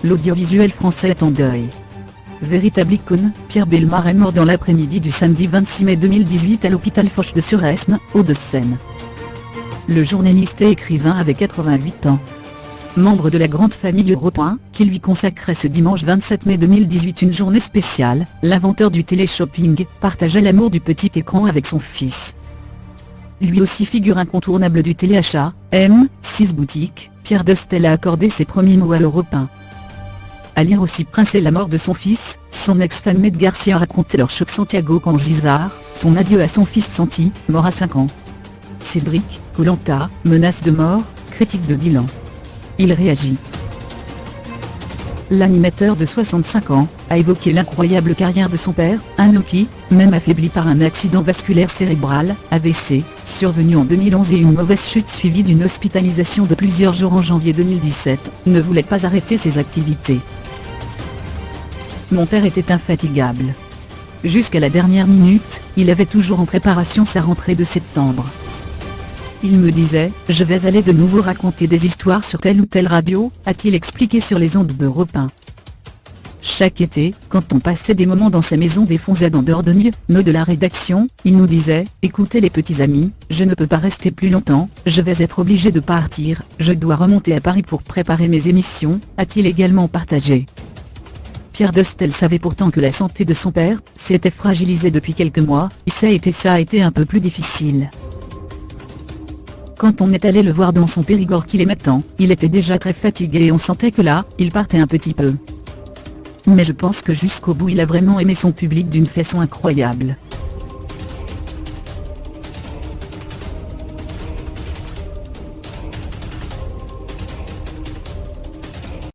l'audiovisuel français est en deuil. Véritable icône, Pierre Bellemare est mort dans l'après-midi du samedi 26 mai 2018 à l'hôpital Foch de Suresnes, Hauts-de-Seine. Le journaliste et écrivain avait 88 ans. Membre de la grande famille Europe 1, qui lui consacrait ce dimanche 27 mai 2018 une journée spéciale, l'inventeur du téléshopping partageait l'amour du petit écran avec son fils. Lui aussi figure incontournable du téléachat, M6 Boutique, Pierre Dostel a accordé ses premiers mots à l'Europe 1. À lire aussi Prince et la mort de son fils, son ex-femme Med Garcia racontait leur choc Santiago Cangisard, son adieu à son fils Santi, mort à 5 ans. Cédric, Koh-Lanta, menace de mort, critique de Dylan. Il réagit. L'animateur de 65 ans, a évoqué l'incroyable carrière de son père, un homme qui, même affaibli par un accident vasculaire cérébral, AVC, survenu en 2011 et une mauvaise chute suivie d'une hospitalisation de plusieurs jours en janvier 2017, ne voulait pas arrêter ses activités. Mon père était infatigable. Jusqu'à la dernière minute, il avait toujours en préparation sa rentrée de septembre. Il me disait, je vais aller de nouveau raconter des histoires sur telle ou telle radio, a-t-il expliqué sur les ondes d'Europe 1. Chaque été, quand on passait des moments dans sa maison des Fonzades en Dordogne, nous de la rédaction, il nous disait, écoutez les petits amis, je ne peux pas rester plus longtemps, je vais être obligé de partir, je dois remonter à Paris pour préparer mes émissions, a-t-il également partagé. Pierre Dostel savait pourtant que la santé de son père s'était fragilisée depuis quelques mois, et ça a été un peu plus difficile. Quand on est allé le voir dans son Périgord qu'il aimait tant, il était déjà très fatigué et on sentait que là, il partait un petit peu. Mais je pense que jusqu'au bout il a vraiment aimé son public d'une façon incroyable.